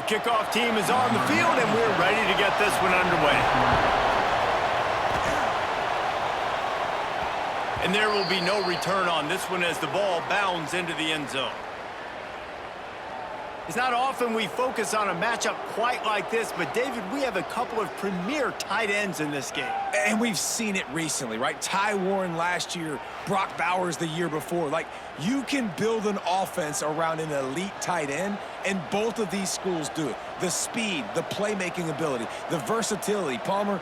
The kickoff team is on the field, and we're ready to get this one underway. And there will be no return on this one as the ball bounds into the end zone. It's not often we focus on a matchup quite like this, but David, we have a couple of premier tight ends in this game. And we've seen it recently, right? Ty Warren last year, Brock Bowers the year before. Like, you can build an offense around an elite tight end, and both of these schools do it. The speed, the playmaking ability, the versatility. Palmer,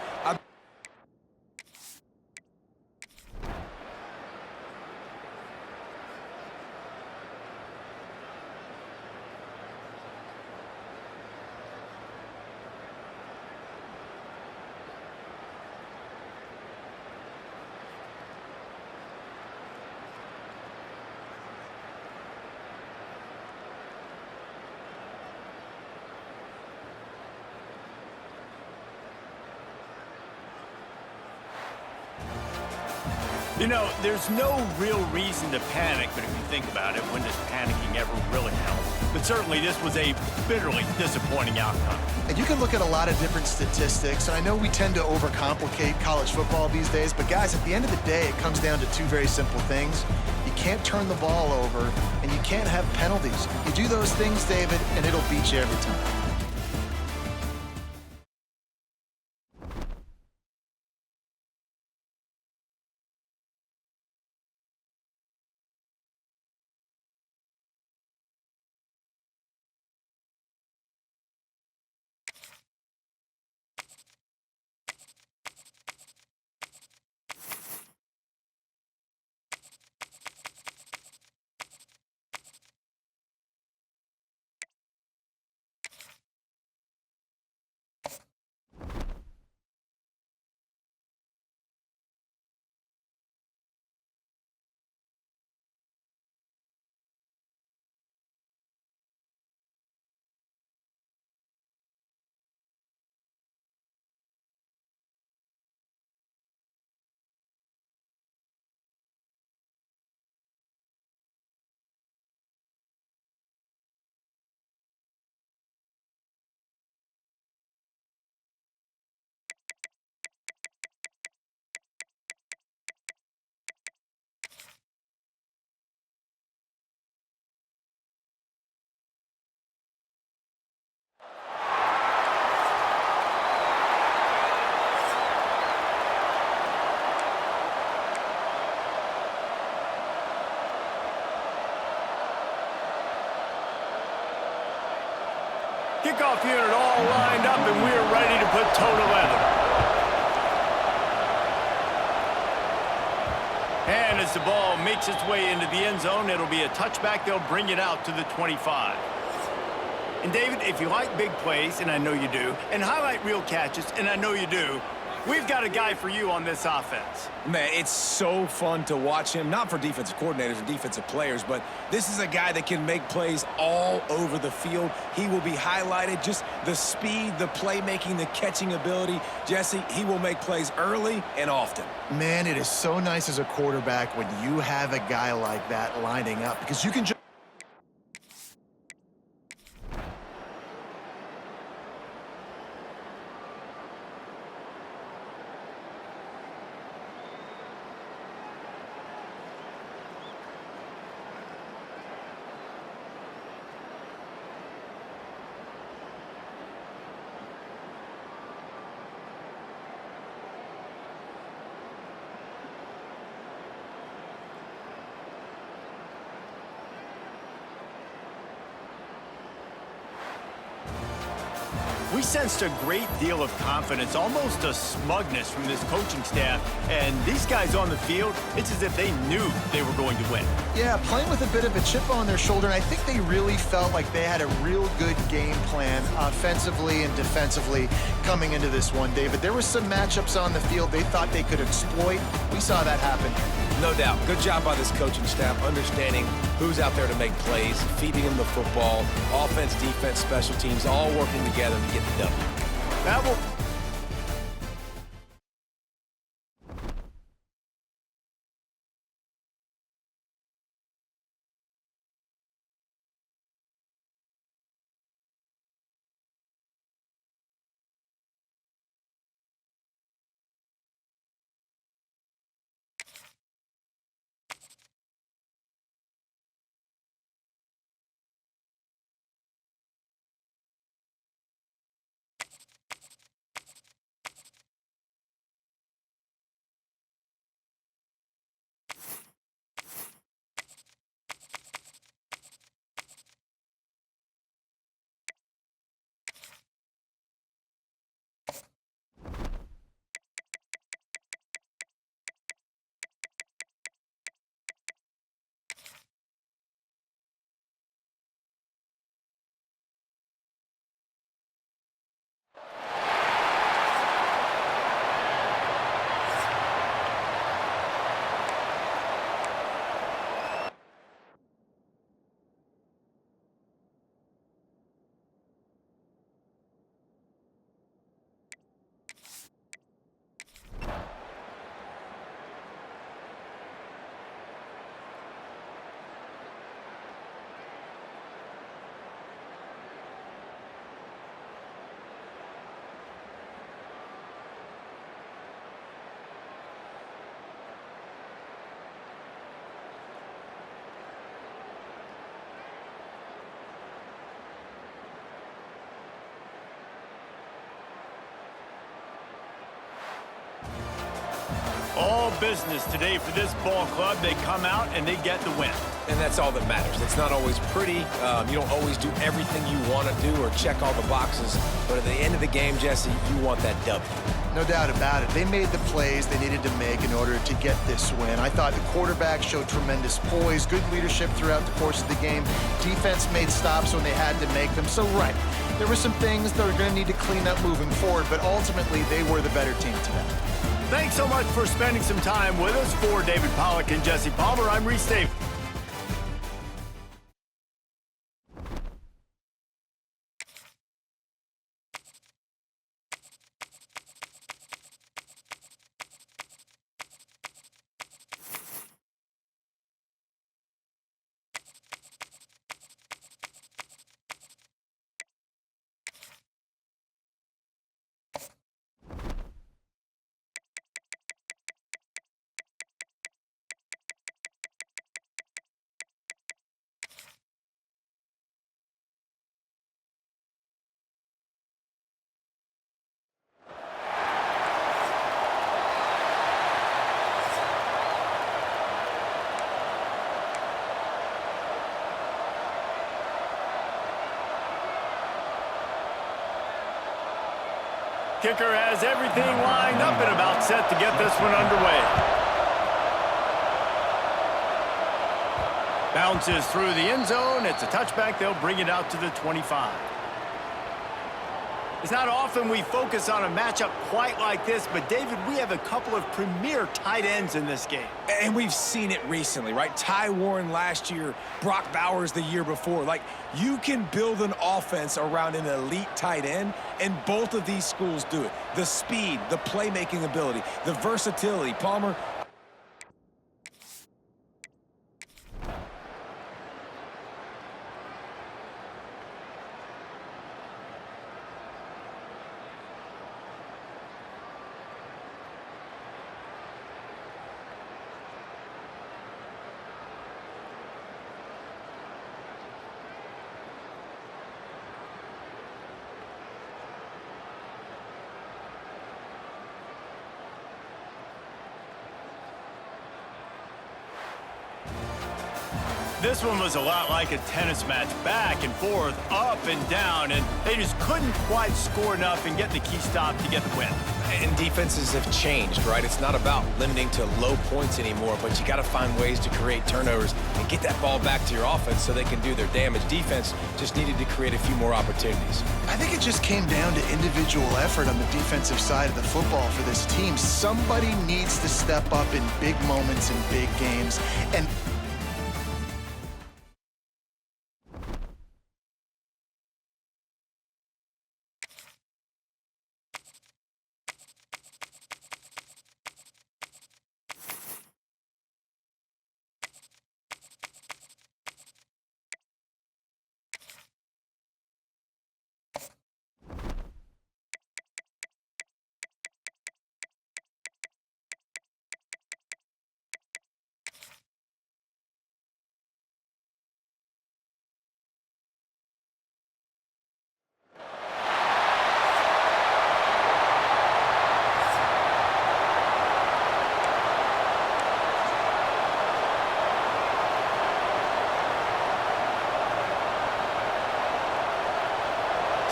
You know, there's no real reason to panic, but if you think about it, when does panicking ever really help? But certainly this was a bitterly disappointing outcome. And you can look at a lot of different statistics, and I know we tend to overcomplicate college football these days, but guys, at the end of the day, it comes down to two very simple things. You can't turn the ball over, and you can't have penalties. You do those things, David, and it'll beat you every time. Kickoff unit all lined up, and we're ready to put toe to leather. And as the ball makes its way into the end zone, it'll be a touchback. They'll bring it out to the 25. And David, if you like big plays, and I know you do, and highlight real catches, and I know you do, we've got a guy for you on this offense. man, it's so fun to watch him, not for defensive coordinators and defensive players, but this is a guy that can make plays all over the field. He will be highlighted, just the speed, the playmaking, the catching ability. Jesse, he will make plays early and often. Man, it is so nice as a quarterback when you have a guy like that lining up, because you can just We sensed a great deal of confidence, almost a smugness from this coaching staff. And these guys on the field, it's as if they knew they were going to win. Yeah, playing with a bit of a chip on their shoulder, and I think they really felt like they had a real good game plan offensively and defensively coming into this one, David. There were some matchups on the field they thought they could exploit. We saw that happen. No doubt. Good job by this coaching staff, understanding who's out there to make plays, feeding them the football, offense, defense, special teams, all working together to get the W. That will business today for this ball club. They come out and they get the win. And that's all that matters. It's not always pretty. You don't always do everything you want to do or check all the boxes. But at the end of the game, Jesse, you want that W. No doubt about it. They made the plays they needed to make in order to get this win. I thought the quarterback showed tremendous poise, good leadership throughout the course of the game. Defense made stops when they had to make them. So, right, there were some things that are going to need to clean up moving forward, but ultimately they were the better team today. Thanks so much for spending some time with us. For David Pollack and Jesse Palmer, I'm Reese Davis. Kicker has everything lined up and about set to get this one underway. Bounces through the end zone. It's a touchback. They'll bring it out to the 25. It's not often we focus on a matchup quite like this, but David, we have a couple of premier tight ends in this game. And we've seen it recently, right? Ty Warren last year, Brock Bowers the year before. Like, you can build an offense around an elite tight end, and both of these schools do it. The speed, the playmaking ability, the versatility. Palmer, This one was a lot like a tennis match, back and forth, up and down, and they just couldn't quite score enough and get the key stop to get the win. and defenses have changed, right? It's not about limiting to low points anymore, but you got to find ways to create turnovers and get that ball back to your offense so they can do their damage. Defense just needed to create a few more opportunities. I think it just came down to individual effort on the defensive side of the football for this team. Somebody needs to step up in big moments in big games. And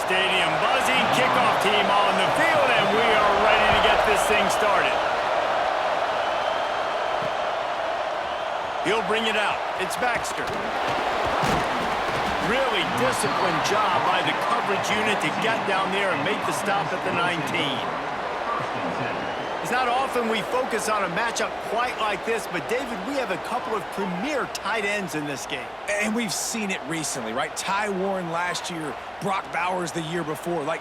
Stadium buzzing, kickoff team on the field, and we are ready to get this thing started. He'll bring it out. It's Baxter. Really disciplined job by the coverage unit to get down there and make the stop at the 19. It's not often we focus on a matchup quite like this, but David, we have a couple of premier tight ends in this game. And we've seen it recently, right? Ty Warren last year, Brock Bowers the year before. Like,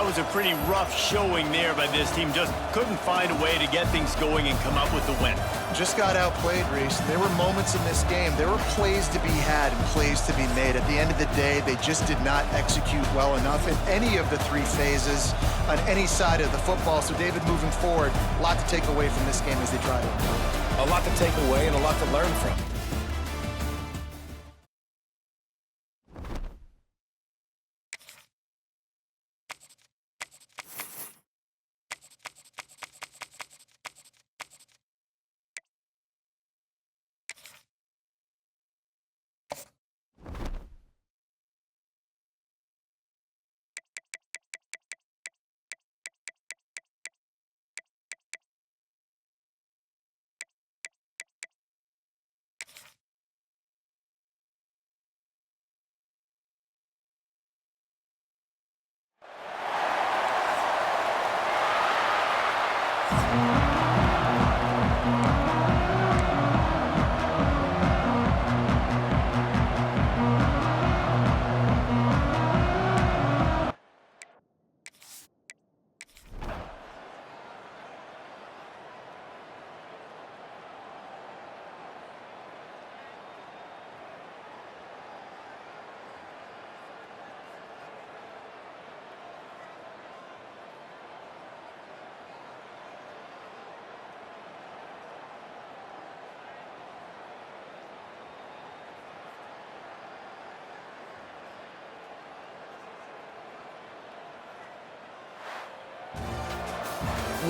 that was a pretty rough showing there by this team. Just couldn't find a way to get things going and come up with the win. Just got outplayed, Reese. There were moments in this game. There were plays to be had and plays to be made. At the end of the day, they just did not execute well enough in any of the three phases on any side of the football. So, David, moving forward, a lot to take away from this game as they try to improve. A lot to take away and a lot to learn from.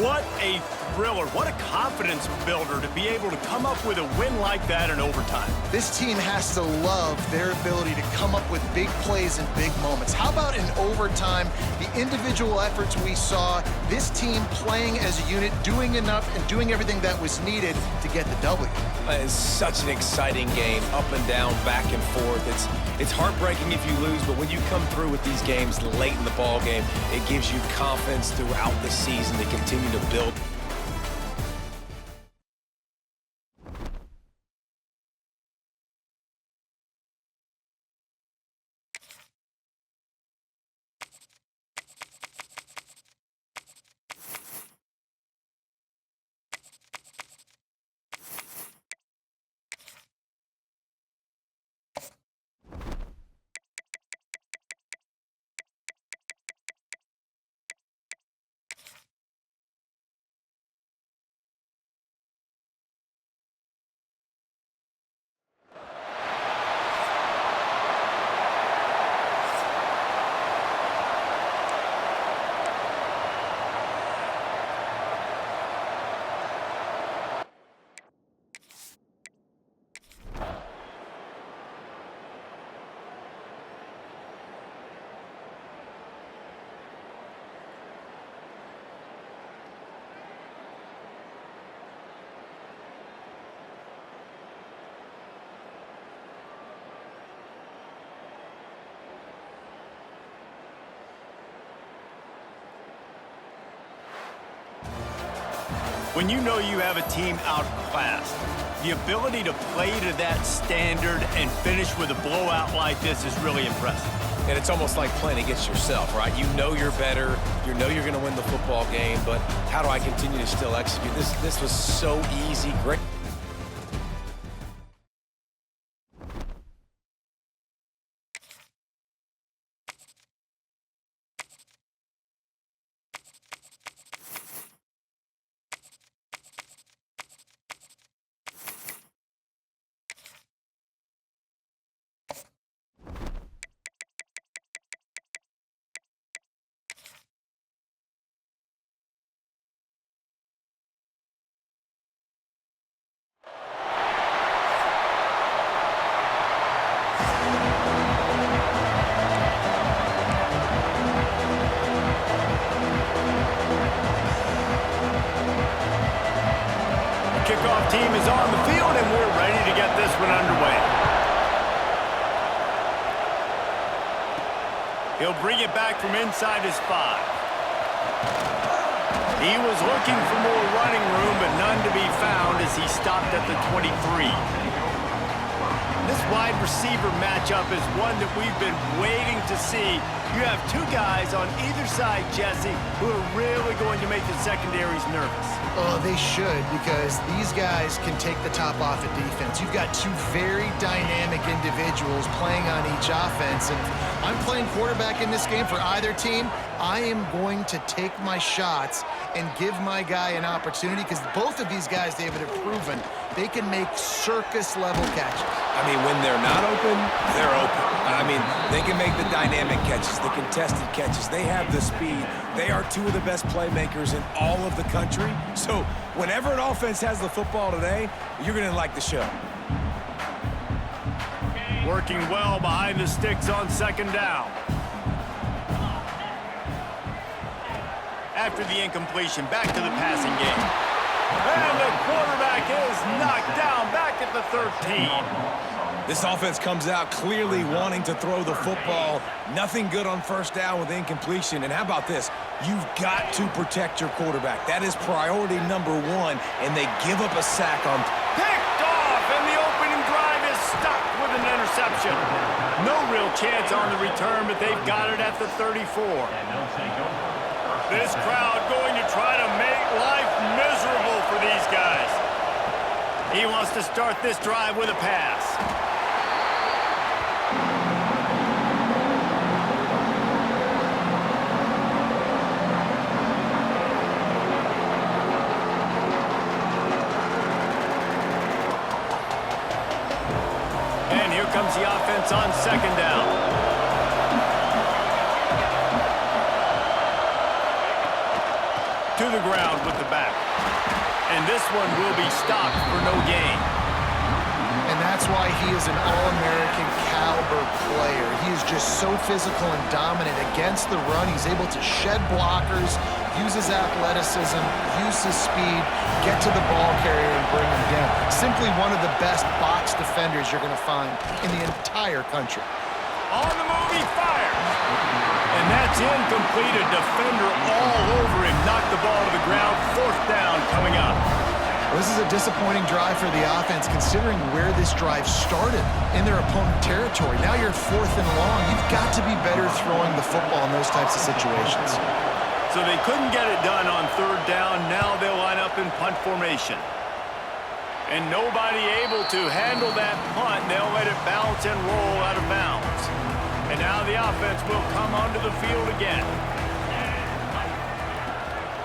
What a thriller. What a confidence builder to be able to come up with a win like that in overtime. This team has to love their ability to come up with big plays and big moments. How about in overtime, the individual efforts we saw, this team playing as a unit, doing enough and doing everything that was needed to get the W. It's such an exciting game, up and down, back and forth. It's heartbreaking if you lose, but when you come through with these games late in the ball game, it gives you confidence throughout the season to continue to build. When you know you have a team outclassed, the ability to play to that standard and finish with a blowout like this is really impressive. And it's almost like playing against yourself, right? You know you're better. You know you're going to win the football game, but how do I continue to still execute? This was so easy. Great. Kickoff team is on the field, and we're ready to get this one underway. He'll bring it back from inside his 5. He was looking for more running room, but none to be found as he stopped at the 23. This wide receiver matchup is one that we've been waiting to see. You have two guys on either side, Jesse, who are really going to make the secondaries nervous. Oh, they should, because these guys can take the top off of defense. You've got two very dynamic individuals playing on each offense, and if I'm playing quarterback in this game for either team, I am going to take my shots and give my guy an opportunity, because both of these guys, David, have proven they can make circus-level catches. I mean, when they're not open, they're open. I mean, they can make the dynamic catches, the contested catches. They have the speed. They are two of the best playmakers in all of the country. So whenever an offense has the football today, you're going to like the show. Working well behind the sticks on second down. After the incompletion, back to the passing game. And the quarterback is knocked down back at the 13. This offense comes out clearly wanting to throw the football. Nothing good on first down with incompletion. And how about this? You've got to protect your quarterback. That is priority number one, and they give up a sack on... Picked off, and the opening drive is stuck with an interception. No real chance on the return, but they've got it at the 34. This crowd going to try to make life miserable for these guys. He wants to start this drive with a pass. And here comes the offense on second down. To the ground with the back. And this one will be stopped for no gain. And that's why he is an All-American caliber player. He is just so physical and dominant against the run. He's able to shed blockers, use his athleticism, use his speed, get to the ball carrier and bring him down. Simply one of the best box defenders you're going to find in the entire country. On the move, he fires. And that's incomplete. A defender all over him. Knocked the ball to the ground. Fourth down coming up. Well, this is a disappointing drive for the offense, considering where this drive started in their opponent territory. Now you're fourth and long. You've got to be better throwing the football in those types of situations. So they couldn't get it done on third down. Now they'll line up in punt formation. And nobody able to handle that punt. They'll let it bounce and roll out of bounds. And now the offense will come onto the field again.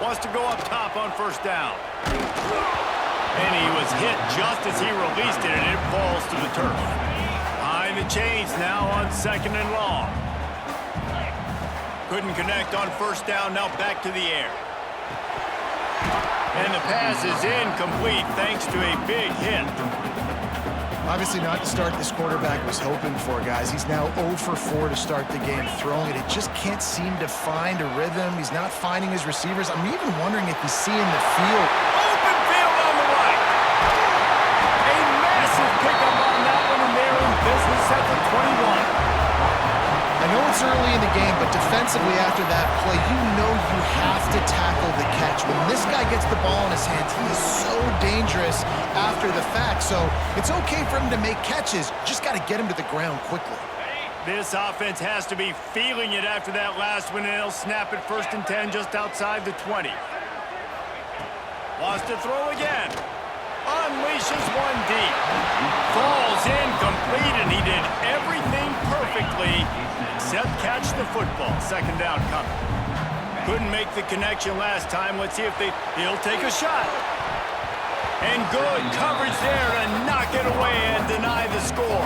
Wants to go up top on first down. And he was hit just as he released it, and it falls to the turf. Behind the chains now on second and long. Couldn't connect on first down, now back to the air. And the pass is incomplete thanks to a big hit. Obviously not the start this quarterback was hoping for, guys. He's now 0 for 4 to start the game throwing it. It just can't seem to find a rhythm. He's not finding his receivers. I'm even wondering if he's seeing the field. Open field on the right. A massive pickup on that one, and they're in business at the 21. I know it's early in the game, but defensively after that play, you know you have to tackle the catch. When this guy gets the ball in his hands, he is so dangerous after the fact. So it's okay for him to make catches. Just got to get him to the ground quickly. This offense has to be feeling it after that last one, and they'll snap it 1st and 10 just outside the 20. Wants to throw again. Unleashes one deep. Falls incomplete, and he did everything perfectly except catch the football. Second down coming. Couldn't make the connection last time. Let's see if he'll take a shot. And good coverage there to knock it away and deny the score.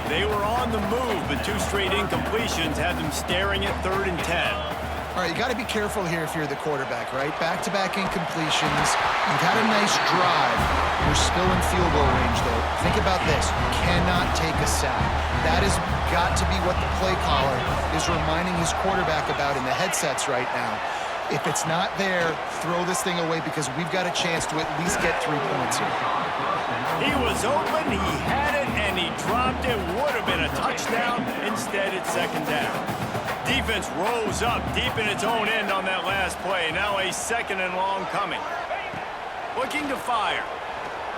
They were on the move, but 2 straight incompletions had them staring at 3rd and 10. All right, you got to be careful here if you're the quarterback, right? Back-to-back incompletions. You've had a nice drive. You're still in field goal range, though. Think about this. You cannot take a sack. That has got to be what the play caller is reminding his quarterback about in the headsets right now. If it's not there, throw this thing away, because we've got a chance to at least get 3 points here. He was open, he had it, and he dropped it. Would have been a touchdown. Instead, it's second down. Defense rose up deep in its own end on that last play. Now a 2nd and long coming. Looking to fire.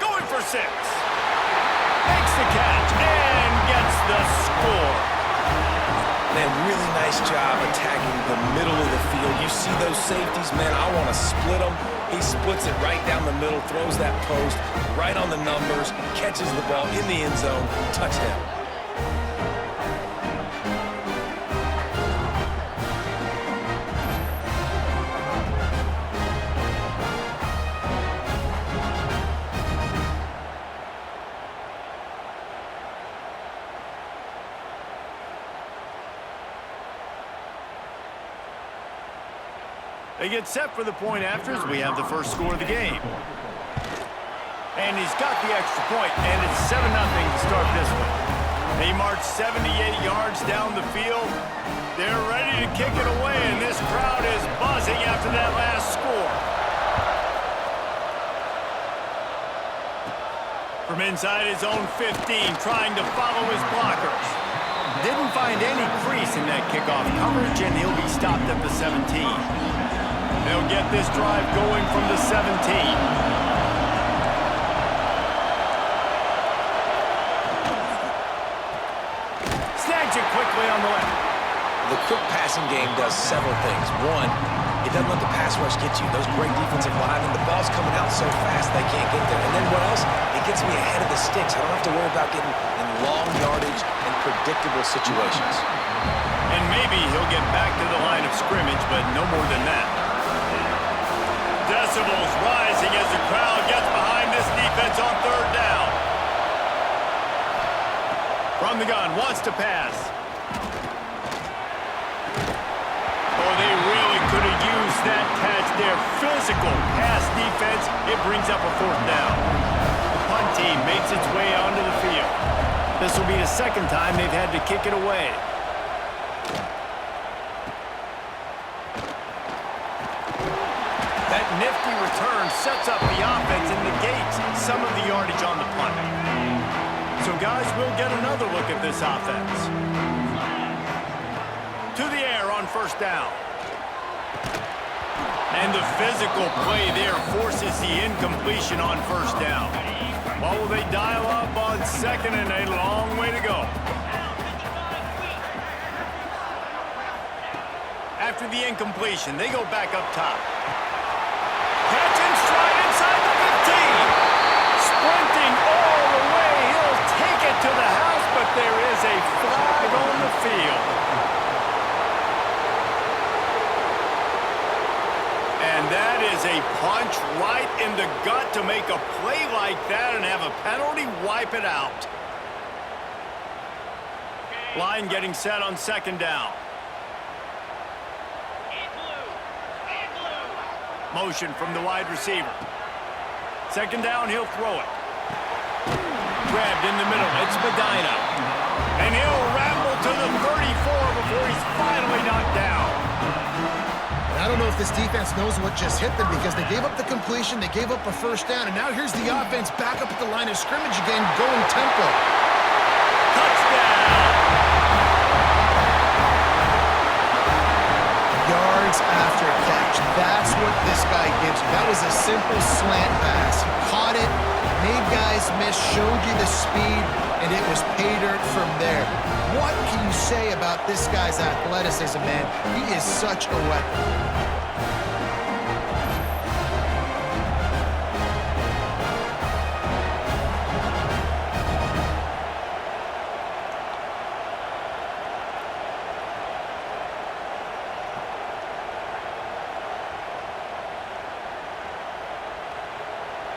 Going for 6. Makes makes the catch and gets the score. Man, really nice job attacking the middle of the field. You see those safeties, man, I want to split them. He splits it right down the middle, throws that post right on the numbers, catches the ball in the end zone, touchdown. They get set for the point after as we have the first score of the game. And he's got the extra point, and it's 7-0 to start this one. They march 78 yards down the field. They're ready to kick it away, and this crowd is buzzing after that last score. From inside his own 15, trying to follow his blockers. Didn't find any crease in that kickoff coverage, and he'll be stopped at the 17. They'll get this drive going from the 17. Snags it quickly on the left. The quick passing game does several things. One, it doesn't let the pass rush get you. Those great defensive linemen, the ball's coming out so fast they can't get there. And then what else? It gets me ahead of the sticks. I don't have to worry about getting in long yardage and predictable situations. And maybe he'll get back to the line of scrimmage, but no more than that. Decibels rising as the crowd gets behind this defense on third down. From the gun, wants to pass. Oh, they really could have used that catch there. Physical pass defense. It brings up a fourth down. The punt team makes its way onto the field. This will be the second time they've had to kick it away. That nifty return sets up the offense and negates some of the yardage on the punt. So, guys, we'll get another look at this offense. To the air on first down. And the physical play there forces the incompletion on first down. What will they dial up on second, and a long way to go. After the incompletion, they go back up top. Catch and stride inside the 15. Sprinting all the way. He'll take it to the house, but there is a flag on the field. And that is a punch right in the gut to make a play like that and have a penalty wipe it out. Line getting set on second down. Motion from the wide receiver. Second down, he'll throw it. Grabbed in the middle, it's Medina. And he'll ramble to the 34 before he's finally knocked down. I don't know if this defense knows what just hit them because they gave up the completion, they gave up a first down, and now here's the offense back up at the line of scrimmage again, going tempo. Touchdown! Yards after catch. That's what this guy gives you. That was a simple slant pass. He caught it, made guys miss, showed you the speed, and it was pay dirt from there. What can you say about this guy's athleticism, man? He is such a weapon.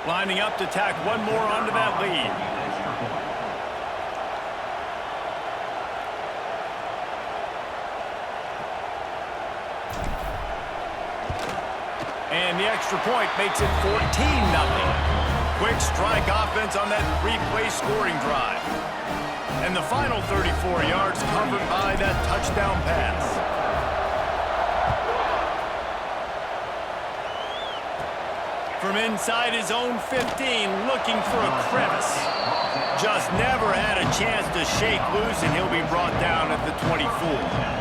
Lining up to tack one more onto that lead. And the extra point makes it 14-0. Quick strike offense on that three-play scoring drive. And the final 34 yards covered by that touchdown pass. From inside his own 15, looking for a crevice. Just never had a chance to shake loose, and he'll be brought down at the 24.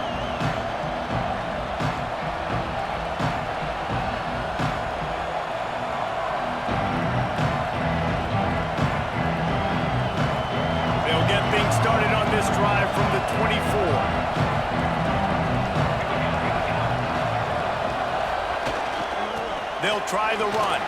getting started on this drive from the 24. They'll try the run.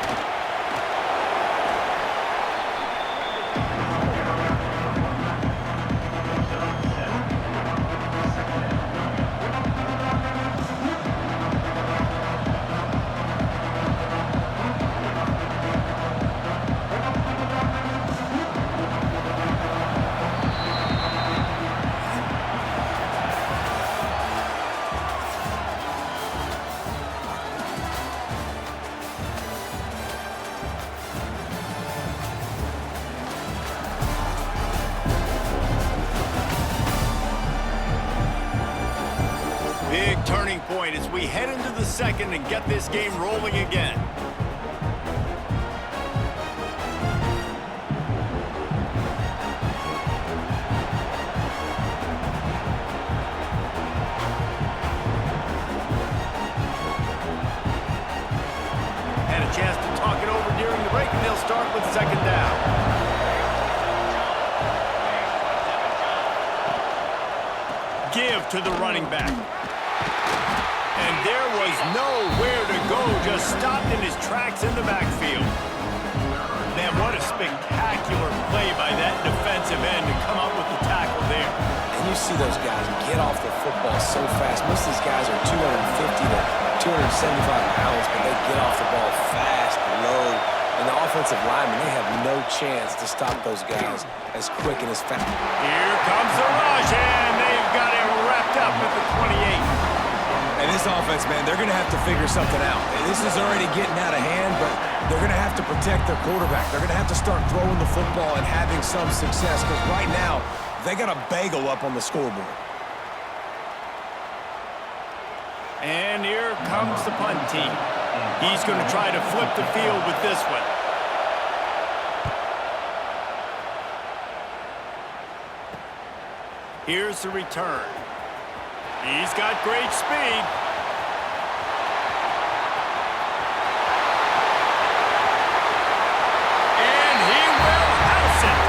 Big turning point as we head into the second and get this game rolling again. Had a chance to talk it over during the break, and they'll start with second down. Give to the running back. And there was nowhere to go, just stopped in his tracks in the backfield. Man, what a spectacular play by that defensive end to come up with the tackle there. And you see those guys get off the football so fast. Most of these guys are 250 to 275 pounds, but they get off the ball fast, low. And the offensive linemen, they have no chance to stop those guys as quick and as fast. Here comes the rush, and they've got him wrapped up at the 28. And this offense, man, they're going to have to figure something out. This is already getting out of hand, but they're going to have to protect their quarterback. They're going to have to start throwing the football and having some success, because right now, they got a bagel up on the scoreboard. And here comes the punt team. He's going to try to flip the field with this one. Here's the return. He's got great speed. And he will house it.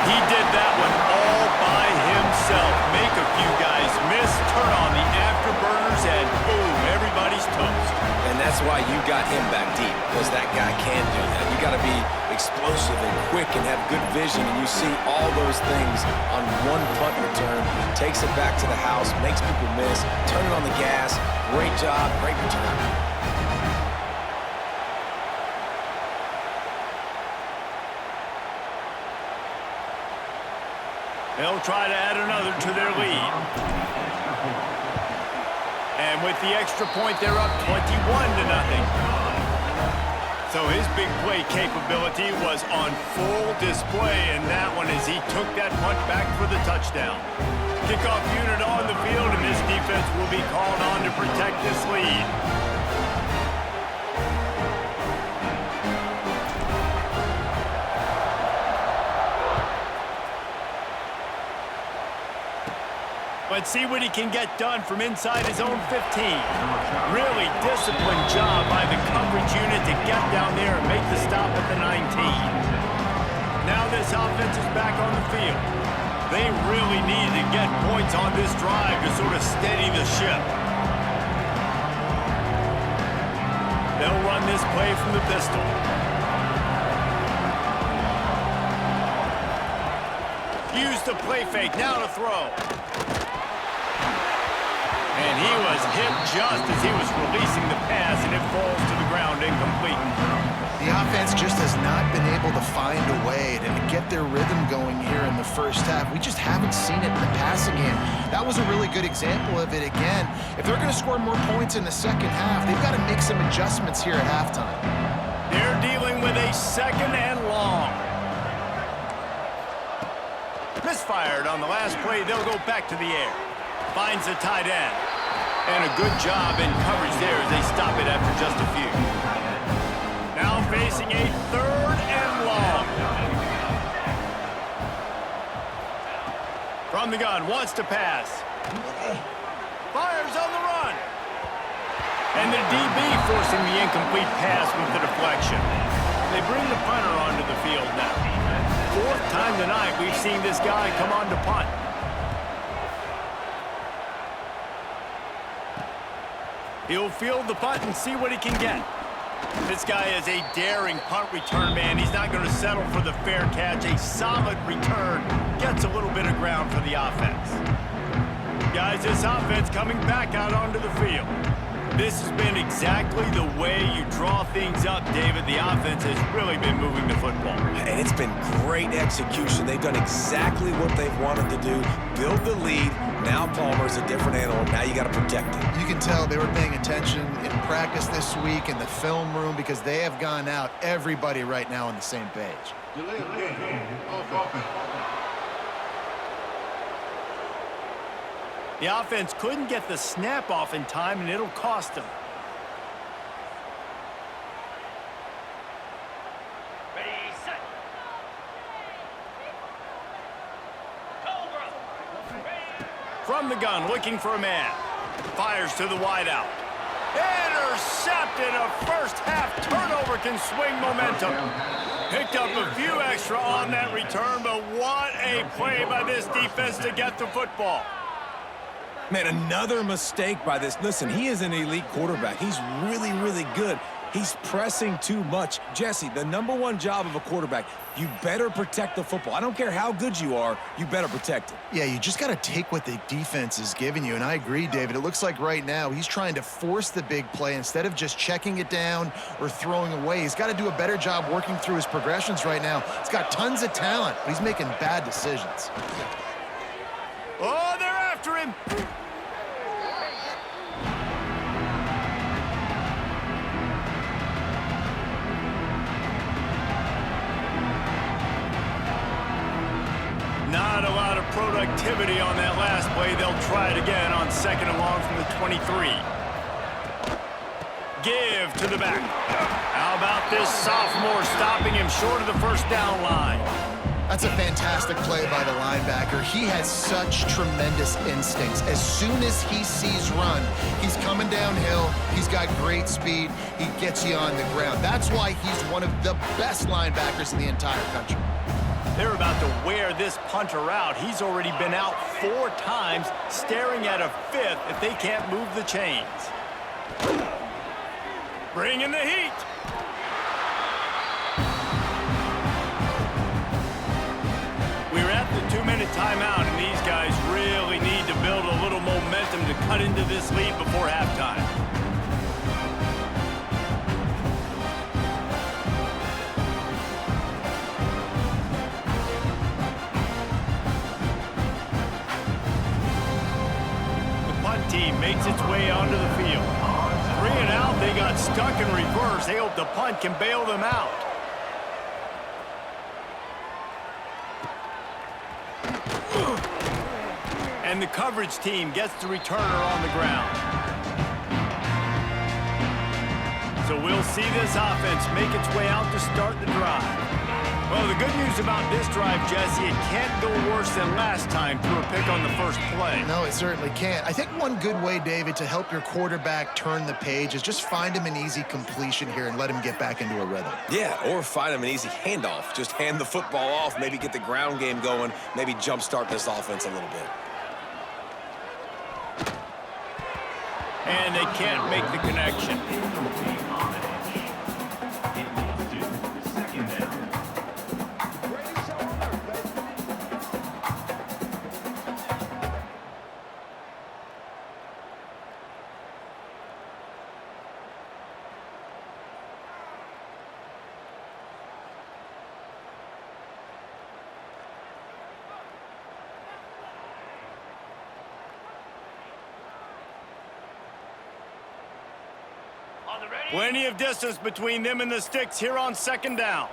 He did that one all by himself. Make a few guys miss, turn on the afterburners, and boom, everybody's toast. And that's why you got him back deep, because that guy can do that. You got to be explosive and quick and have good vision, and you see all those things on one punt return. Takes it back to the house, makes people miss, turn it on the gas. Great job, great return. They'll try to add another to their lead. And with the extra point, they're up 21-0. So his big play capability was on full display in that one as he took that punt back for the touchdown. Kickoff unit on the field, and this defense will be called on to protect this lead. Let's see what he can get done from inside his own 15. Really disciplined job by the coverage unit to get down there and make the stop at the 19. Now this offense is back on the field. They really need to get points on this drive to sort of steady the ship. They'll run this play from the pistol. Use the play fake, now to throw. And he was hit just as he was releasing the pass, and it falls to the ground incomplete. The offense just has not been able to find a way to get their rhythm going here in the first half. We just haven't seen it in the passing game. That was a really good example of it again. If they're going to score more points in the second half, they've got to make some adjustments here at halftime. They're dealing with a second and long. Misfired on the last play. They'll go back to the air. Finds the tight end. And a good job in coverage there as they stop it after just a few. Now facing a third and long. From the gun, wants to pass. Fires on the run. And the DB forcing the incomplete pass with the deflection. They bring the punter onto the field now. fourth time tonight we've seen this guy come on to punt. He'll field the punt and see what he can get. This guy is a daring punt return man. He's not going to settle for the fair catch. A solid return gets a little bit of ground for the offense. Guys, this offense coming back out onto the field. This has been exactly the way you draw things up, David. The offense has really been moving the football. And it's been great execution. They've done exactly what they've wanted to do. Build the lead. Now Palmer's a different animal. Now you got to protect him. You can tell they were paying attention in practice this week in the film room because they have gone out, everybody right now on the same page. The offense couldn't get the snap off in time, and it'll cost them. Ready, set. From the gun, looking for a man. Fires to the wideout. Intercepted. A first-half turnover can swing momentum. Picked up a few extra on that return, but what a play by this defense to get the football. Man, another mistake by this. Listen, he is an elite quarterback. He's really, really good. He's pressing too much. Jesse, the #1 job of a quarterback, you better protect the football. I don't care how good you are, you better protect it. Yeah, you just got to take what the defense is giving you, and I agree, David. It looks like right now he's trying to force the big play instead of just checking it down or throwing away. He's got to do a better job working through his progressions right now. He's got tons of talent, but he's making bad decisions. Oh, they're after him. Not a lot of productivity on that last play. They'll try it again on second and long from the 23. Give to the back. How about this sophomore stopping him short of the first down line? That's a fantastic play by the linebacker. He has such tremendous instincts. As soon as he sees run, he's coming downhill. He's got great speed. He gets you on the ground. That's why he's one of the best linebackers in the entire country. They're about to wear this punter out. He's already been out 4 times, staring at a 5th if they can't move the chains. Bring in the heat. We're at the 2-minute timeout, and these guys really need to build a little momentum to cut into this lead before halftime. Team makes its way onto the field. 3 and out, they got stuck in reverse. They hope the punt can bail them out. And the coverage team gets the returner on the ground. So we'll see this offense make its way out to start the drive. Well, the good news about this drive, Jesse, it can't go worse than last time through a pick on the first play. No, it certainly can't. I think one good way, David, to help your quarterback turn the page is just find him an easy completion here and let him get back into a rhythm. Yeah, or find him an easy handoff. Just hand the football off, maybe get the ground game going, maybe jumpstart this offense a little bit. And they can't make the connection. Plenty of distance between them and the sticks here on second down.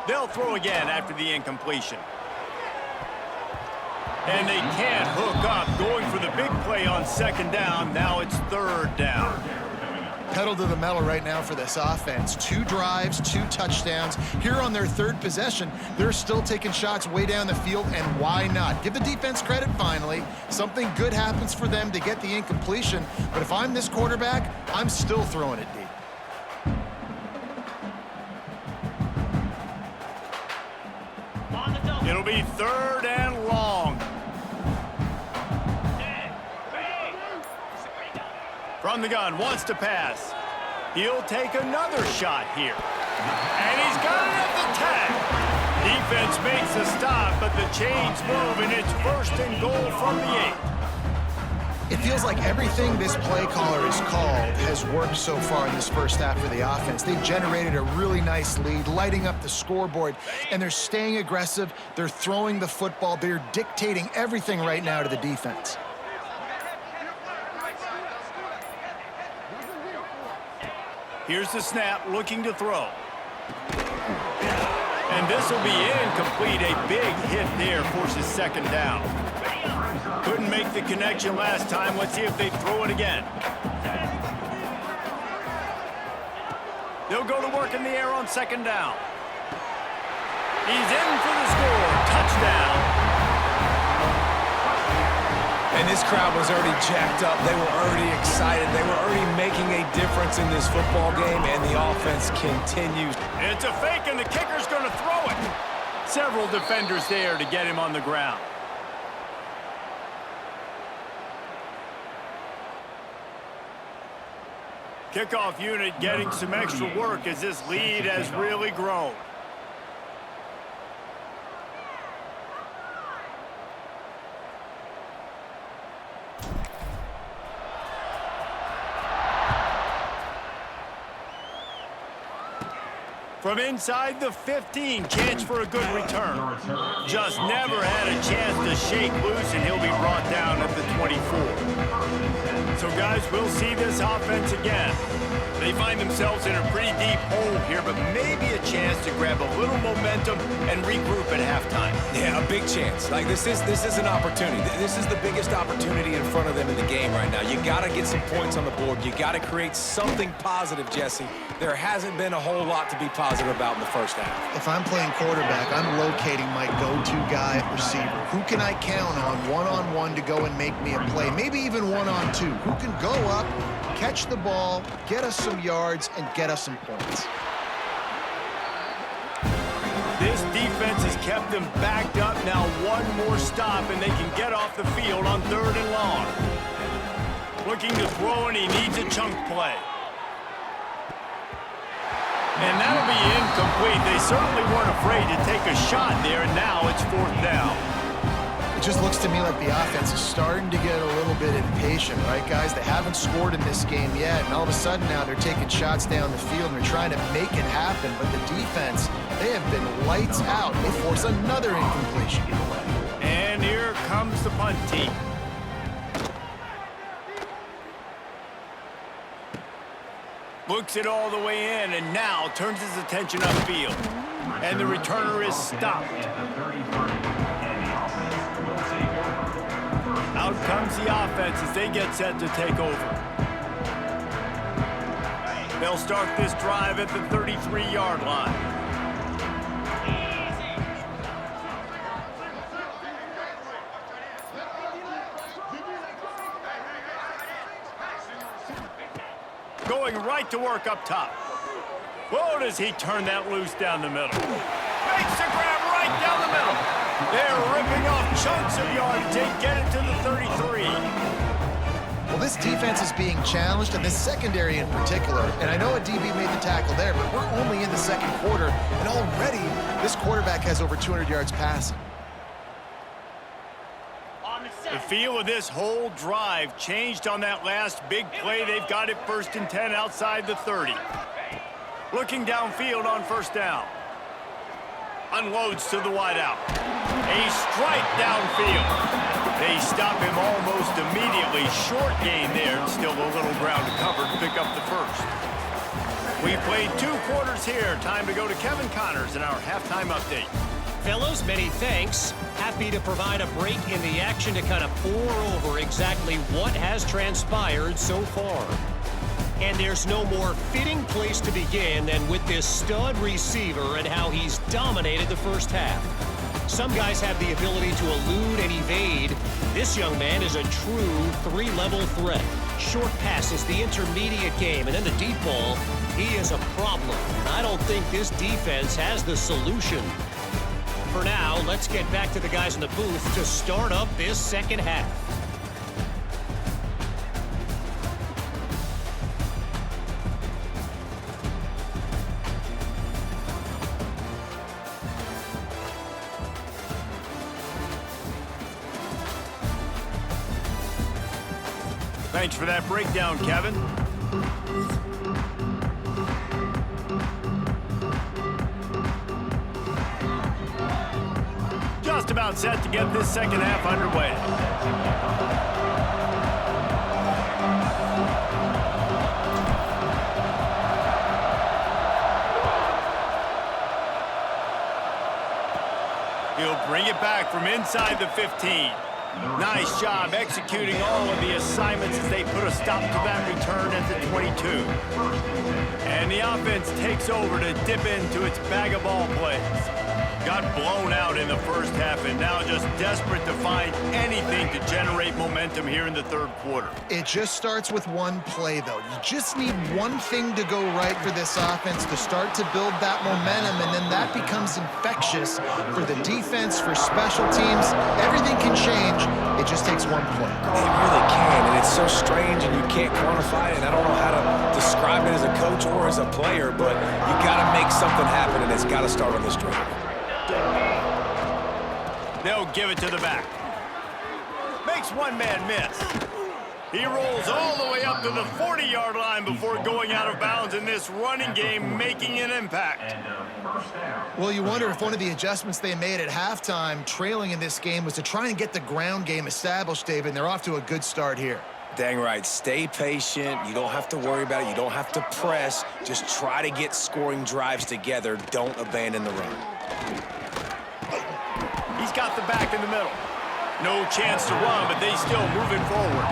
They'll throw again after the incompletion. And they can't hook up, going for the big play on second down. Now it's third down. Pedal to the metal right now for this offense. 2 drives, 2 touchdowns. Here on their 3rd possession, they're still taking shots way down the field, and why not? Give the defense credit finally. Something good happens for them to get the incompletion, but if I'm this quarterback, I'm still throwing it deep. It'll be 3rd and long. From the gun, wants to pass. He'll take another shot here. And he's got it at the tag. Defense makes a stop, but the chains move, and it's 1st and goal from the 8. It feels like everything this play caller has called has worked so far in this first half for the offense. They've generated a really nice lead, lighting up the scoreboard, and they're staying aggressive. They're throwing the football. They're dictating everything right now to the defense. Here's the snap, looking to throw. And this will be incomplete. A big hit there forces 2nd down. Couldn't make the connection last time. Let's see if they throw it again. They'll go to work in the air on 2nd down. He's in for the score. Touchdown. And this crowd was already jacked up. They were already excited. They were already making a difference in this football game, and the offense continues. It's a fake, and the kicker's going to throw it. Several defenders there to get him on the ground. Kickoff unit getting some extra work as this lead has really grown. From inside the 15, chance for a good return. Just never had a chance to shake loose, and he'll be brought down at the 24. So, guys, we'll see this offense again. They find themselves in a pretty deep hole here, but maybe a chance to grab a little momentum and regroup at halftime. Yeah, a big chance. Like, this is an opportunity. This is the biggest opportunity in front of them in the game right now. You got to get some points on the board. You got to create something positive, Jesse. There hasn't been a whole lot to be positive about in the first half. If I'm playing quarterback, I'm locating my go-to guy at receiver. Who can I count on one-on-one to go and make me a play? Maybe even one-on-two. Who can go up, catch the ball, get us some yards, and get us some points. This defense has kept them backed up. Now one more stop, and they can get off the field on 3rd and long. Looking to throw, and he needs a chunk play. And that'll be incomplete. They certainly weren't afraid to take a shot there, and now it's 4th down. It just looks to me like the offense is starting to get a little bit impatient, right, guys? They haven't scored in this game yet, and all of a sudden now they're taking shots down the field and they're trying to make it happen, but the defense, they have been lights out. They force another incompletion. And here comes the punt team. Looks it all the way in, and now turns his attention upfield. And the returner is stopped. Out comes the offense as they get set to take over. They'll start this drive at the 33-yard line. Going right to work up top. Whoa, does he turn that loose down the middle. Makes a grab right down the middle. They're ripping off chunks of yardage. They get it to the 33. Well, this defense is being challenged, and this secondary in particular. And I know a DB made the tackle there, but we're only in the 2nd quarter, and already this quarterback has over 200 yards passing. The feel of this whole drive changed on that last big play. They've got it 1st and 10 outside the 30. Looking downfield on 1st down. Unloads to the wideout. A strike downfield. They stop him almost immediately. Short gain there, and still a little ground to cover to pick up the 1st. We played 2 quarters here. Time to go to Kevin Connors in our halftime update. Fellas, many thanks. Happy to provide a break in the action to kind of pour over exactly what has transpired so far. And there's no more fitting place to begin than with this stud receiver and how he's dominated the first half. Some guys have the ability to elude and evade. This young man is a true 3-level threat. Short passes, the intermediate game, and then the deep ball. He is a problem. And I don't think this defense has the solution. for now. Let's get back to the guys in the booth to start up this second half. Thanks for that breakdown, Kevin. Just about set to get this second half underway. He'll bring it back from inside the 15. Nice job executing all of the assignments as they put a stop to that return at the 22. And the offense takes over to dip into its bag of ball plays. Got blown out in the first half and now just desperate to find anything to generate momentum here in the third quarter. It just starts with one play, though. You just need one thing to go right for this offense to start to build that momentum, and then that becomes infectious for the defense, for special teams. Everything can change. It just takes one play. It really can, and it's so strange, and you can't quantify it, and I don't know how to describe it as a coach or as a player, but you got to make something happen, and it's got to start on this drive. They'll give it to the back. Makes one man miss. He rolls all the way up to the 40-yard line before going out of bounds in this running game, making an impact. Well, you wonder if one of the adjustments they made at halftime, trailing in this game, was to try and get the ground game established, David, and they're off to a good start here. Dang right. Stay patient. You don't have to worry about it. You don't have to press. Just try to get scoring drives together. Don't abandon the run. He's got the back in the middle. No chance to run, but they still moving forward.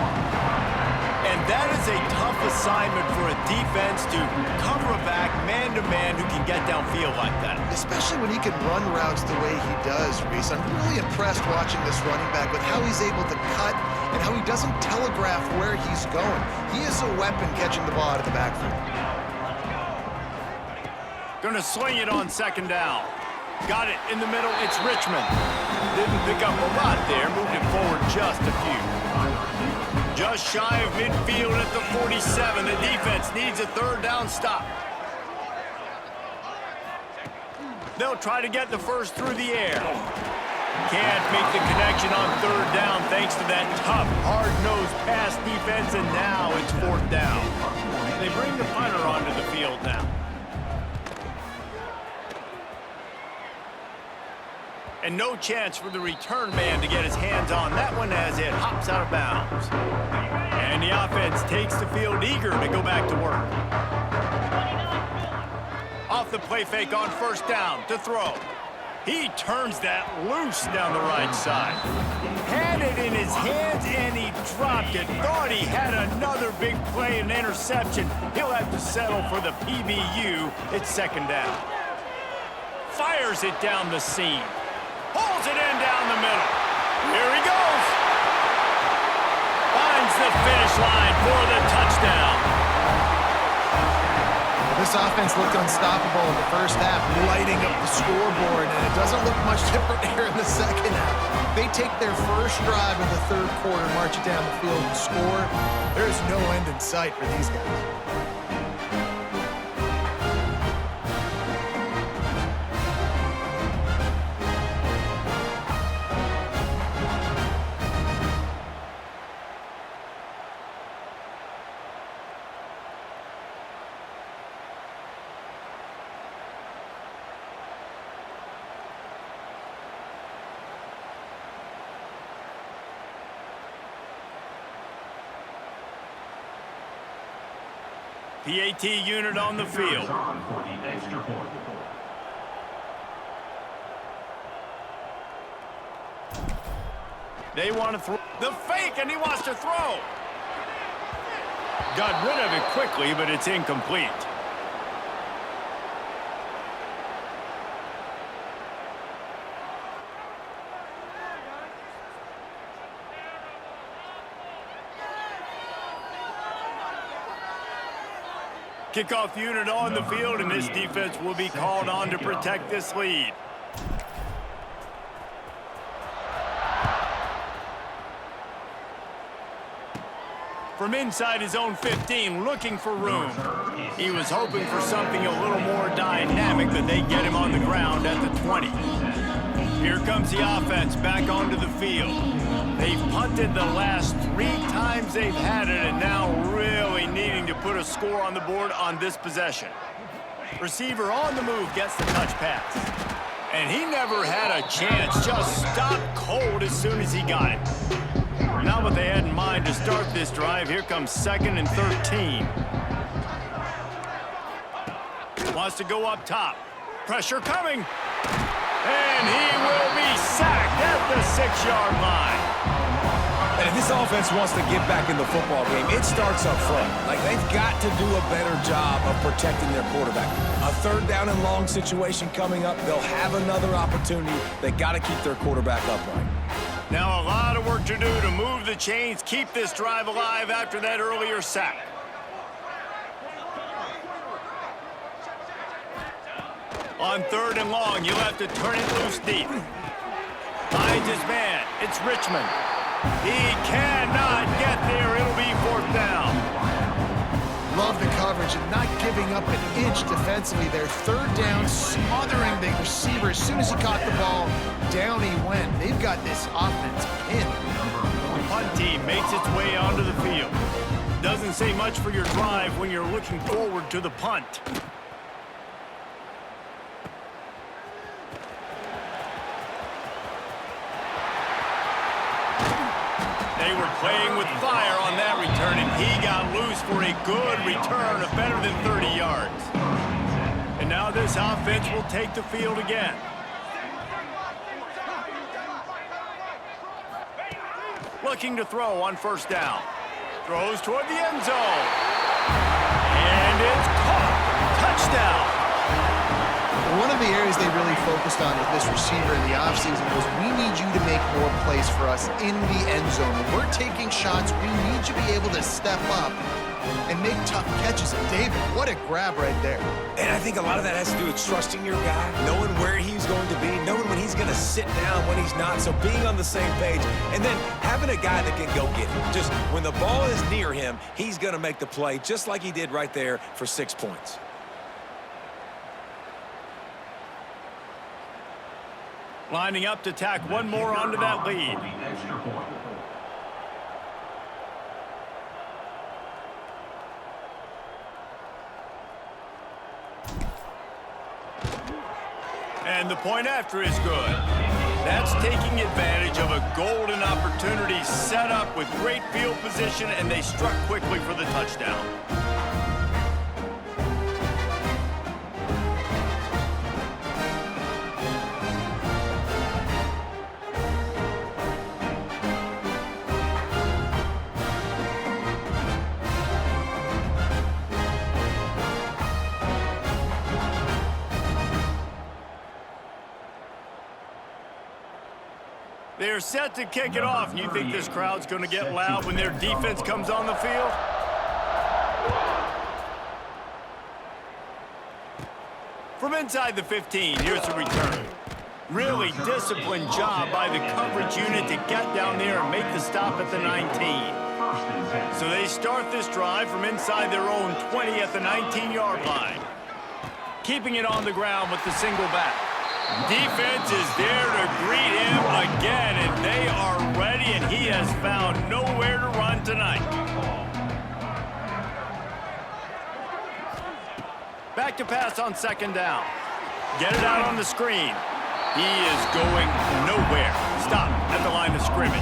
And that is a tough assignment for a defense to cover a back man-to-man who can get downfield like that. Especially when he can run routes the way he does, Reese. I'm really impressed watching this running back with how he's able to cut and how he doesn't telegraph where he's going. He is a weapon catching the ball out of the backfield. Gonna sling it on second down. Got it in the middle. It's Richmond. Didn't pick up a lot there. Moved it forward just a few. Just shy of midfield at the 47. The defense needs a third down stop. They'll try to get the first through the air. Can't make the connection on third down thanks to that tough, hard-nosed pass defense, and now it's fourth down. They bring the punter onto the field now. And no chance for the return man to get his hands on that one as it hops out of bounds. And the offense takes the field eager to go back to work. Off the play fake on first down to throw. He turns that loose down the right side. Had it in his hands and he dropped it. Thought he had another big play and interception. He'll have to settle for the PBU. It's second down. Fires it down the seam. Pulls it in down the middle. Here he goes. Finds the finish line for the touchdown. This offense looked unstoppable in the first half, lighting up the scoreboard, and it doesn't look much different here in the second half. They take their first drive of the third quarter, march it down the field, and score. There's no end in sight for these guys. PAT unit on the field. They want to throw the fake, and he wants to throw. Got rid of it quickly, but it's incomplete. Kickoff unit on the field, and this defense will be called on to protect this lead. from inside his own 15, looking for room. He was hoping for something a little more dynamic, but they get him on the ground at the 20. Here comes the offense back onto the field. They've punted the last 3 times they've had it, and now really needing to put a score on the board on this possession. Receiver on the move gets the touch pass. And he never had a chance, just stopped cold as soon as he got it. Not what they had in mind to start this drive. Here comes 2nd and 13. Wants to go up top. Pressure coming. And he will be sacked at the 6-yard line. And if this offense wants to get back in the football game, it starts up front. Like, they've got to do a better job of protecting their quarterback. A 3rd down and long situation coming up. They'll have another opportunity. They got to keep their quarterback upright. Now a lot of work to do to move the chains, keep this drive alive after that earlier sack. On 3rd and long, you'll have to turn it loose deep. Finds his man. It's Richmond. He cannot get there. It'll be 4th down. Love the coverage and not giving up an inch defensively there. 3rd down, smothering the receiver. As soon as he caught the ball, down he went. They've got this offense pinned. The punt team makes its way onto the field. Doesn't say much for your drive when you're looking forward to the punt. They were playing with fire on that return, and he got loose for a good return of better than 30 yards. And now this offense will take the field again. Looking to throw on 1st down. Throws toward the end zone. And it's caught. Touchdown. One of the areas they really focused on with this receiver in the offseason was, we need you to make more plays for us in the end zone. When we're taking shots, we need you to be able to step up and make tough catches. And David, what a grab right there. And I think a lot of that has to do with trusting your guy, knowing where he's going to be, knowing when he's going to sit down, when he's not. So being on the same page, and then having a guy that can go get it. Just when the ball is near him, he's going to make the play, just like he did right there for 6 points. Lining up to tack one more onto that lead. And the point after is good. That's taking advantage of a golden opportunity set up with great field position, and they struck quickly for the touchdown. They're set to kick it off. You think this crowd's going to get loud when their defense comes on the field? From inside the 15, here's the return. Really disciplined job by the coverage unit to get down there and make the stop at the 19. So they start this drive from inside their own 20 at the 19-yard line. Keeping it on the ground with the single back. Defense is there to greet him again, and they are ready, and he has found nowhere to run tonight. Back to pass on 2nd down. Get it out on the screen. He is going nowhere. Stop at the line of scrimmage.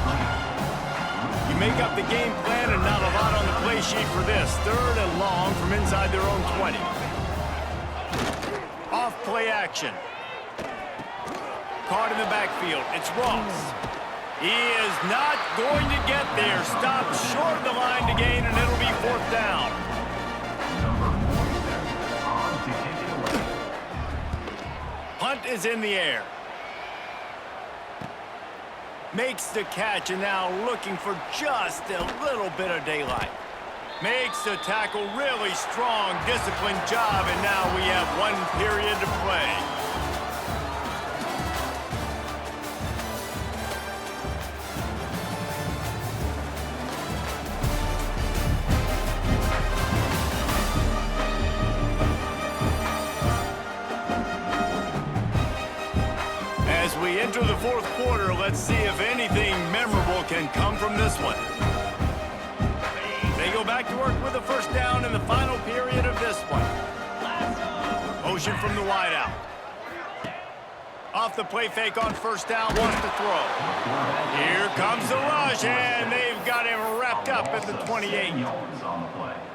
You make up the game plan, and not a lot on the play sheet for this. 3rd and long from inside their own 20. Off play action. Caught in the backfield. It's Ross. He is not going to get there. Stopped short of the line to gain, and it'll be 4th down. Punt is in the air. Makes the catch, and now looking for just a little bit of daylight. Makes the tackle really strong, disciplined job, and now we have 1 period to play. enter the fourth quarter. Let's see if anything memorable can come from this one. They go back to work with a first down in the final period of this one. Motion from the wideout. Off the play fake on first down, wants to throw. Here comes the rush, and they've got him wrapped up at the 28.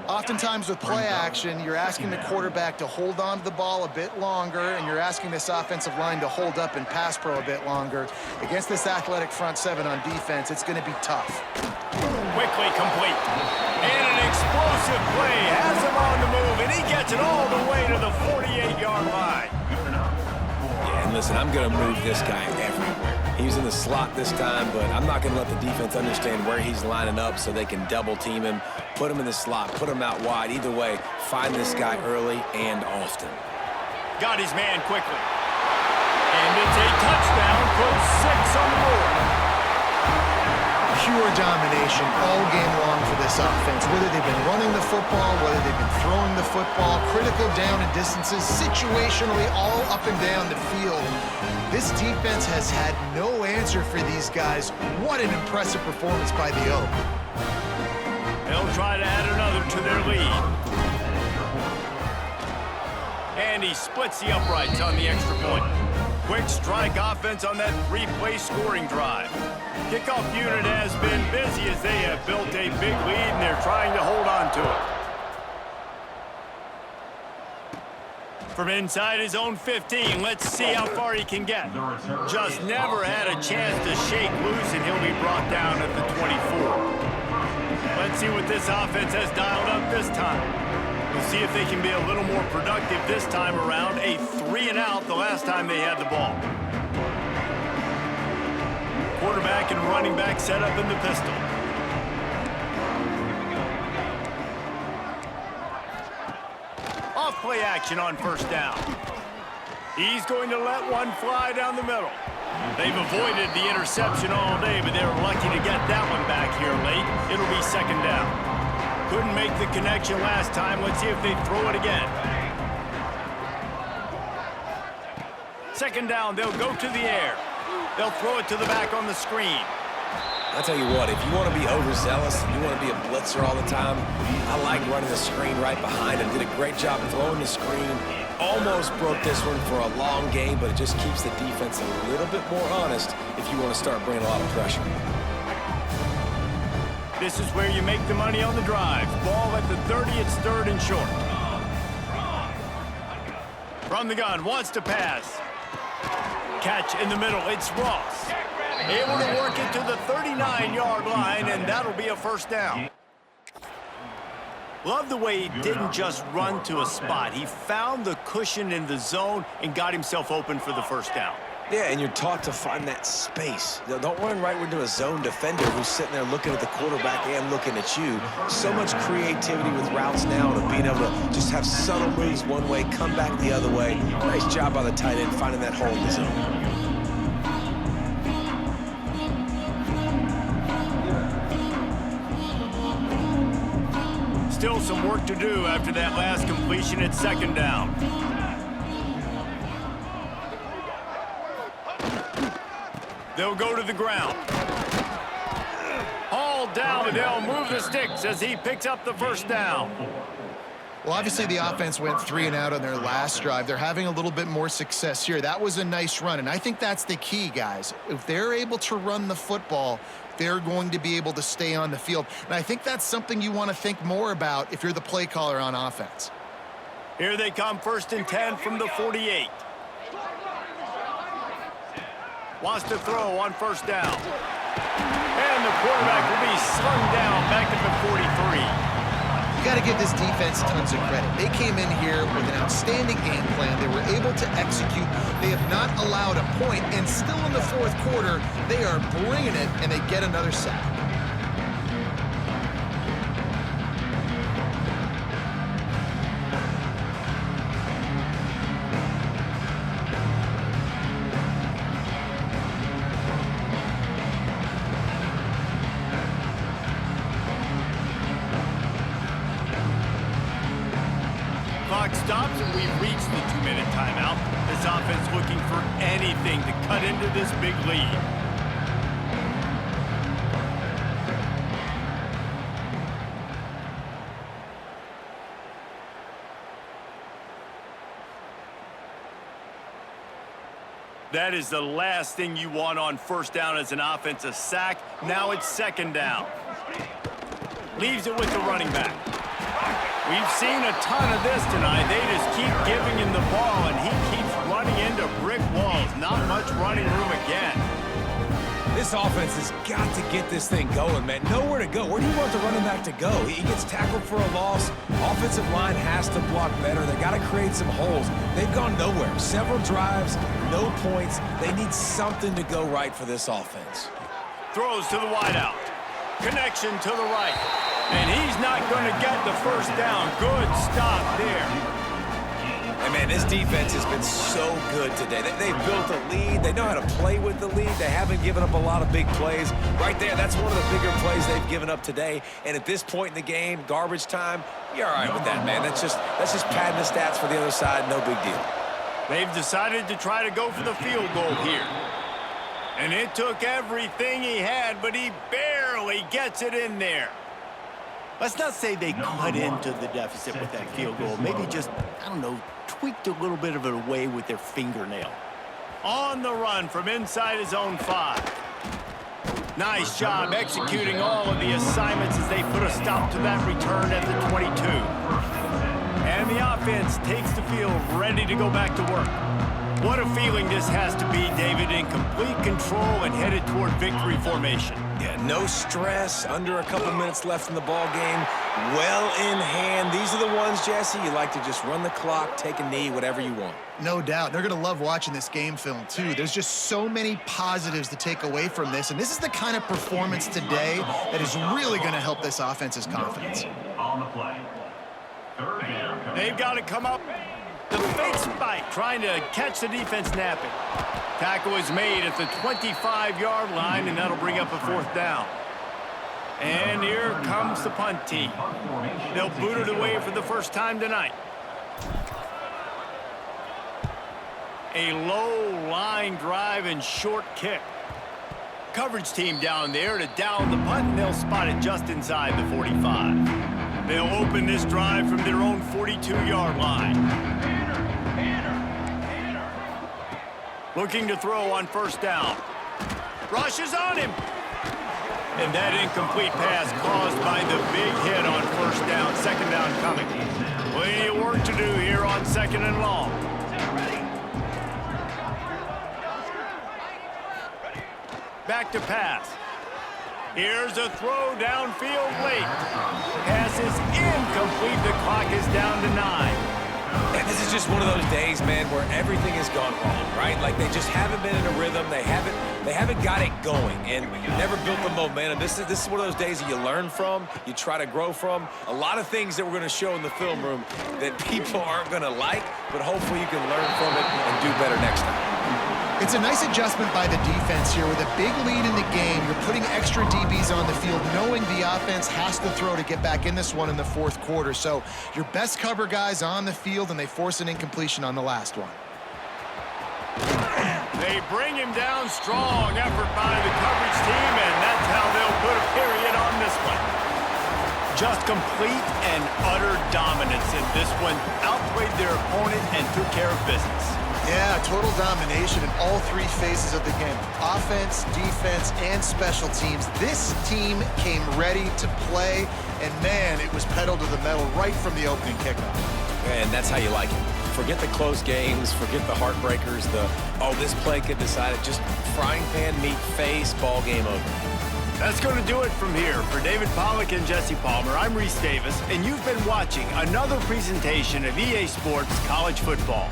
Oftentimes with play action, you're asking the quarterback to hold on to the ball a bit longer, and you're asking this offensive line to hold up in pass pro a bit longer. Against this athletic front seven on defense, it's going to be tough. Quickly complete. And an explosive play has him on the move, and he gets it all the way to the 48-yard line. Yeah, and listen, I'm going to move this guy everywhere. He's in the slot this time, but I'm not going to let the defense understand where he's lining up so they can double team him, put him in the slot, put him out wide. Either way, find this guy early and often. Got his man quickly. And it's a touchdown, puts 6 on the board. Pure domination all game long for this offense. Whether they've been running the football, whether they've been throwing the football, critical down and distances, situationally all up and down the field. This defense has had no answer for these guys. What an impressive performance by the O. They'll try to add another to their lead. And he splits the uprights on the extra point. Quick strike offense on that 3-play scoring drive. Kickoff unit has been busy as they have built a big lead and they're trying to hold on to it. From inside his own 15, let's see how far he can get. Just never had a chance to shake loose, and he'll be brought down at the 24. Let's see what this offense has dialed up this time. We'll see if they can be a little more productive this time around. A 3-and-out the last time they had the ball. Quarterback and running back set up in the pistol. Off play action on first down. He's going to let one fly down the middle. They've avoided the interception all day, but they were lucky to get that one back here late. It'll be second down. Couldn't make the connection last time. Let's see if they throw it again. Second down, they'll go to the air. They'll throw it to the back on the screen. I'll tell you what, if you want to be overzealous and you want to be a blitzer all the time, I like running the screen right behind him. Did a great job throwing the screen. Almost broke this one for a long game, but it just keeps the defense a little bit more honest if you want to start bringing a lot of pressure. This is where you make the money on the drive. Ball at the 30, it's third and short. From the gun, wants to pass. Catch in the middle, it's Ross. Able to work it to the 39-yard line, and that'll be a first down. Love the way he didn't just run to a spot. He found the cushion in the zone and got himself open for the first down. Yeah, and you're taught to find that space. Don't run right into a zone defender who's sitting there looking at the quarterback and looking at you. So much creativity with routes now and being able to just have subtle moves one way, come back the other way. Nice job by the tight end finding that hole in the zone. Still some work to do after that last completion at second down. They'll go to the ground. Hauled down, and they'll move the sticks as he picks up the first down. Well, obviously the offense went 3-and-out on their last drive. They're having a little bit more success here. That was a nice run, and I think that's the key, guys. If they're able to run the football, they're going to be able to stay on the field. And I think that's something you want to think more about if you're the play caller on offense. Here they come, first and 10 from the 48. Wants to throw on first down. And the quarterback will be slung down back at the 43. You got to give this defense tons of credit. They came in here with an outstanding game plan. They were able to execute. They have not allowed a point, and still in the fourth quarter, they are bringing it, and they get another sack. Clock stops, and we've reached the 2-minute timeout. This offense looking for anything to cut into this big lead. That is the last thing you want on first down as an offensive sack. Now it's second down. Leaves it with the running back. We've seen a ton of this tonight. They just keep giving him the ball, and he keeps running into brick walls. Not much running room again. This offense has got to get this thing going, man. Nowhere to go. Where do you want the running back to go? He gets tackled for a loss. Offensive line has to block better. They got to create some holes. They've gone nowhere. Several drives, no points. They need something to go right for this offense. Throws to the wideout. Connection to the right. And he's not going to get the first down. Good stop there. And, man, this defense has been so good today. They've built a lead. They know how to play with the lead. They haven't given up a lot of big plays. Right there, that's one of the bigger plays they've given up today. And at this point in the game, garbage time, you're all right with that, man. That's just padding the stats for the other side. No big deal. They've decided to try to go for the field goal here. And it took everything he had, but he barely gets it in there. Let's not say they cut into the deficit with that field goal. Maybe just, I don't know, tweaked a little bit of it away with their fingernail. On the run from inside his own 5. Nice job executing all of the assignments as they put a stop to that return at the 22. And the offense takes the field ready to go back to work. What a feeling this has to be, David, in complete control and headed toward victory formation. Yeah, no stress, under a couple minutes left in the ball game, well in hand. These are the ones, Jesse, you like to just run the clock, take a knee, whatever you want. No doubt. They're going to love watching this game film, too. There's just so many positives to take away from this, and this is the kind of performance today that is really going to help this offense's confidence. On the play. They've got to come up. The fake spike, trying to catch the defense napping. Tackle is made at the 25-yard line, and that'll bring up a fourth down. And here comes the punt team. They'll boot it away for the first time tonight. A low line drive and short kick. Coverage team down there to down the punt, and they'll spot it just inside the 45. They'll open this drive from their own 42-yard line. Looking to throw on first down. Rushes on him. And that incomplete pass caused by the big hit on first down. Second down coming. Plenty of work to do here on second and long. Back to pass. Here's a throw downfield late. Pass is incomplete. The clock is down to 9. And this is just one of those days, man, where everything has gone wrong, right? Like they just haven't been in a rhythm. They haven't got it going and never built the momentum. This is one of those days that you learn from, you try to grow from. A lot of things that we're going to show in the film room that people aren't going to like, but hopefully you can learn from it and do better next time. It's a nice adjustment by the defense here. With a big lead in the game, you're putting extra DBs on the field, knowing the offense has to throw to get back in this one in the fourth quarter. So your best cover guys on the field, and they force an incompletion on the last one. They bring him down. Strong effort by the coverage team, and that's how they'll put a period on this one. Just complete and utter dominance in this one. Outplayed their opponent and took care of business. Yeah, total domination in all three phases of the game. Offense, defense, and special teams. This team came ready to play, and man, it was pedal to the metal right from the opening kickoff. And that's how you like it. Forget the close games, forget the heartbreakers, this play could decide it. Just frying pan meet face, ball game over. That's going to do it from here. For David Pollack and Jesse Palmer, I'm Reese Davis, and you've been watching another presentation of EA Sports College Football.